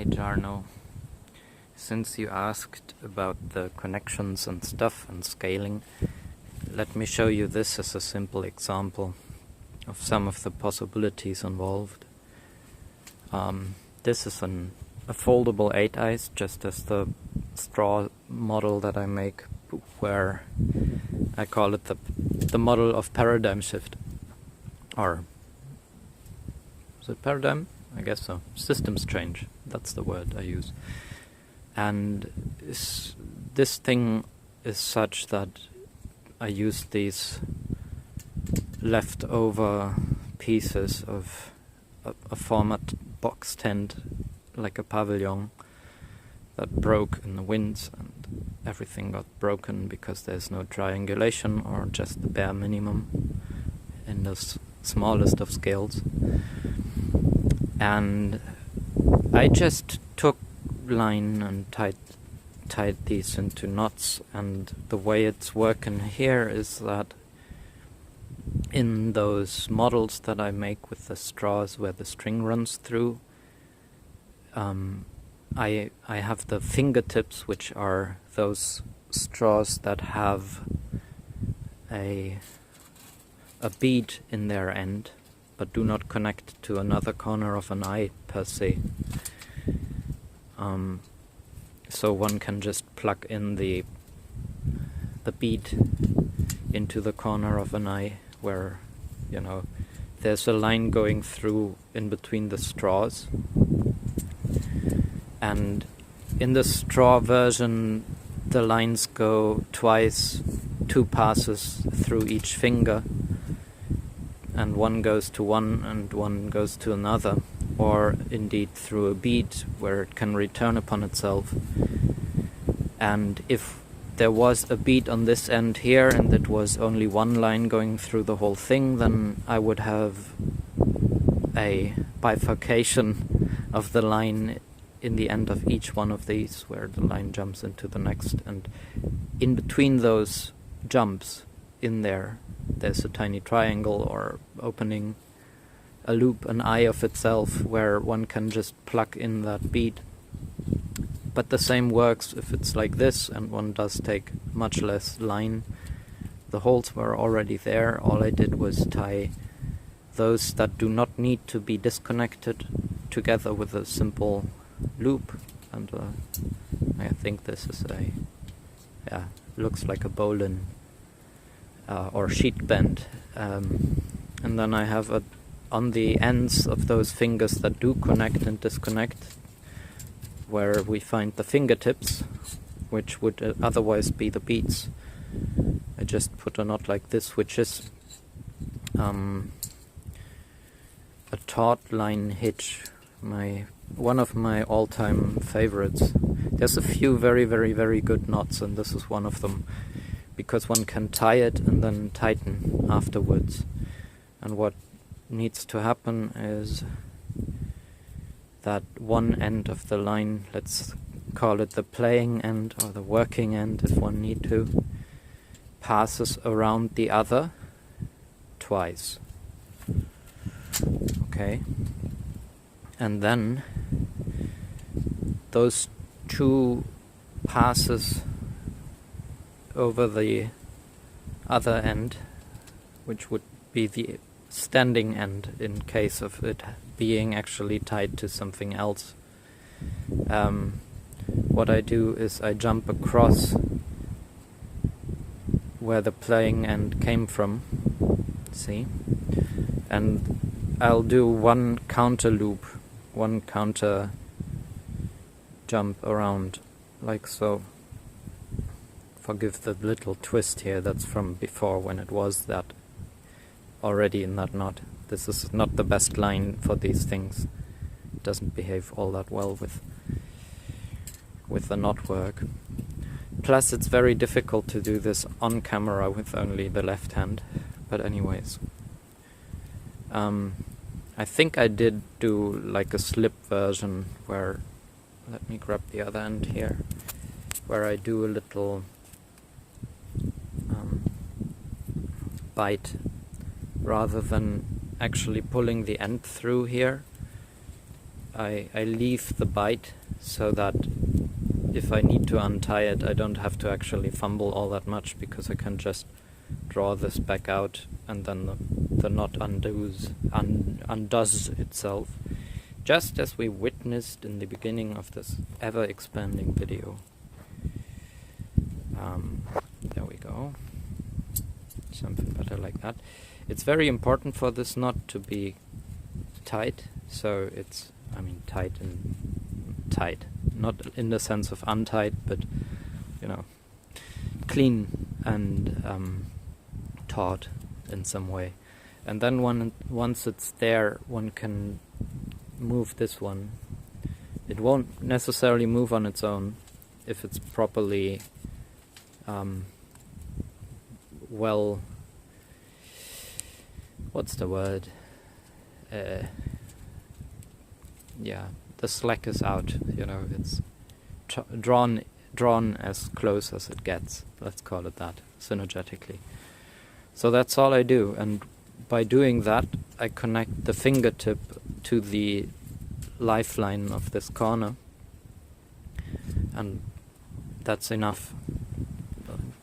Hey Jarno, since you asked about the connections and stuff and scaling, let me show you this as a simple example of some of the possibilities involved. This is a foldable 8-eyes, just as the straw model that I make, where I call it the model of paradigm shift. Or, is it paradigm? I guess so. Systems change, that's the word I use. And this thing is such that I use these leftover pieces of a format box tent, like a pavilion, that broke in the winds, and everything got broken because there's no triangulation or just the bare minimum in the smallest of scales. And I just took line and tied these into knots, and the way it's working here is that in those models that I make with the straws where the string runs through, I have the fingertips, which are those straws that have a bead in their end, but do not connect to another corner of an eye per se. So one can just plug in the bead into the corner of an eye where, there's a line going through in between the straws. And in the straw version, the lines go twice, 2 passes through each finger, and one goes to one and one goes to another, or indeed through a bead where it can return upon itself. And if there was a bead on this end here and it was only one line going through the whole thing, then I would have a bifurcation of the line in the end of each one of these, where the line jumps into the next, and in between those jumps in there's a tiny triangle or opening, a loop, an eye of itself, where one can just plug in that bead. But the same works if it's like this, and one does take much less line. The holes were already there. All I did was tie those that do not need to be disconnected together with a simple loop. And I think this is looks like a bowline or sheet bend. And then I have on the ends of those fingers that do connect and disconnect, where we find the fingertips, which would otherwise be the beads. I just put a knot like this, which is a taut line hitch, one of my all-time favorites. There's a few very, very, very good knots, and this is one of them, because one can tie it and then tighten afterwards. And what needs to happen is that one end of the line, let's call it the playing end or the working end if one need to, passes around the other twice. Okay? And then those 2 passes over the other end, which would be the standing end in case of it being actually tied to something else. What I do is I jump across where the playing end came from, see? And I'll do one counter loop, one counter jump around, like so. Forgive the little twist here, that's from before when it was that already in that knot. This is not the best line for these things. It doesn't behave all that well with the knot work. Plus it's very difficult to do this on camera with only the left hand. But anyways, I think I did do like a slip version where, let me grab the other end here, where I do a little bite rather than actually pulling the end through here. I leave the bite so that if I need to untie it, I don't have to actually fumble all that much, because I can just draw this back out and then the knot undoes itself, just as we witnessed in the beginning of this ever-expanding video. There we go. Something better like that. It's very important for this knot to be tight, so it's, I mean, tight and tight. Not in the sense of untight, but, you know, clean and taut in some way. And then once it's there, one can move this one. It won't necessarily move on its own if it's properly well, what's the word? Yeah, the slack is out, you know, it's drawn as close as it gets, let's call it that, synergetically. So that's all I do, and by doing that I connect the fingertip to the lifeline of this corner, and that's enough.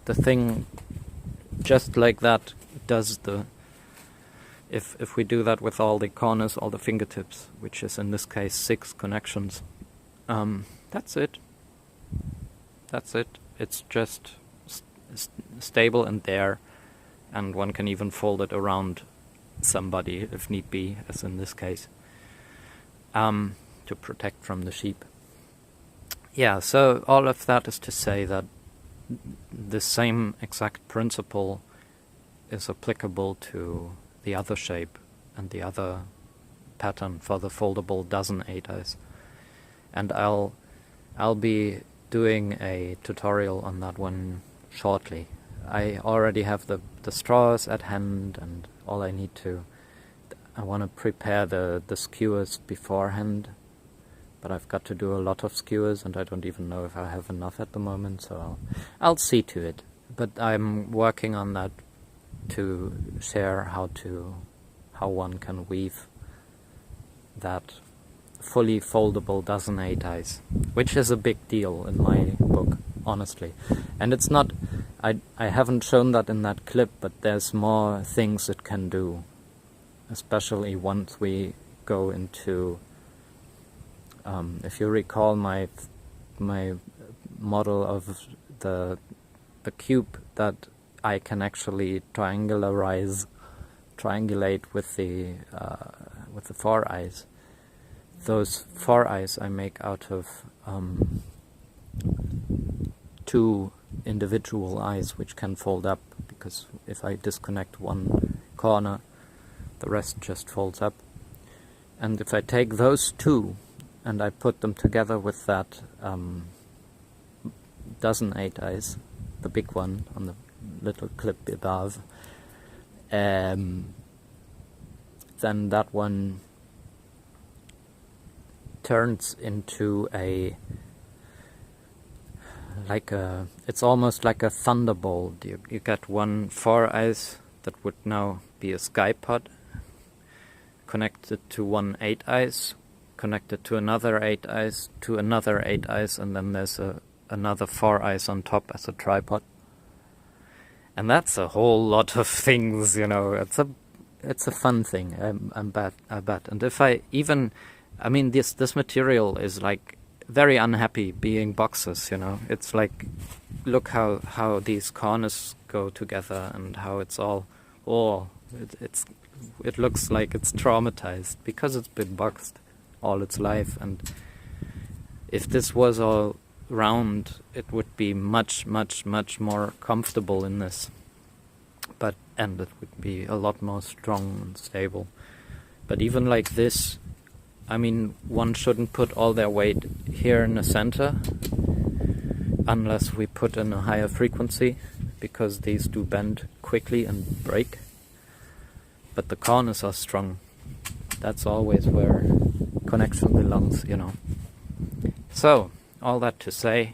The thing just like that does the, if we do that with all the corners, all the fingertips, which is in this case 6 connections, that's it. That's it. It's just stable and there, and one can even fold it around somebody if need be, as in this case, to protect from the sheep. Yeah, so all of that is to say that the same exact principle is applicable to the other shape and the other pattern for the foldable dozen 8-eyes. And I'll be doing a tutorial on that one shortly. I already have the straws at hand, and all I need to, I want to prepare the skewers beforehand, but I've got to do a lot of skewers and I don't even know if I have enough at the moment, so I'll see to it. But I'm working on that to share how one can weave that fully foldable dozen 8-eyes, which is a big deal in my book, honestly. And it's not, I haven't shown that in that clip, but there's more things it can do, especially once we go into, if you recall my model of the cube that I can actually triangulate with the 4 eyes. Those 4 eyes I make out of 2 individual eyes which can fold up, because if I disconnect one corner, the rest just folds up. And if I take those 2 and I put them together with that dozen 8-eyes, the big one on the little clip above, then that one turns into it's almost like a thunderbolt. You get one 4 eyes that would now be a sky pod, connected to one 8 eyes, connected to another 8 eyes, to another 8 eyes, and then there's another 4 eyes on top as a tripod. And that's a whole lot of things, you know. It's a fun thing, I bet. And if I even, I mean, this material is like very unhappy being boxes, you know. It's like, look how these corners go together and how it's all, it looks like it's traumatized because it's been boxed all its life. And if this was all round, it would be much more comfortable in this, and it would be a lot more strong and stable. But even like this, I mean, one shouldn't put all their weight here in the center unless we put in a higher frequency, because these do bend quickly and break. But the corners are strong. That's always where connection belongs, you know. So, all that to say,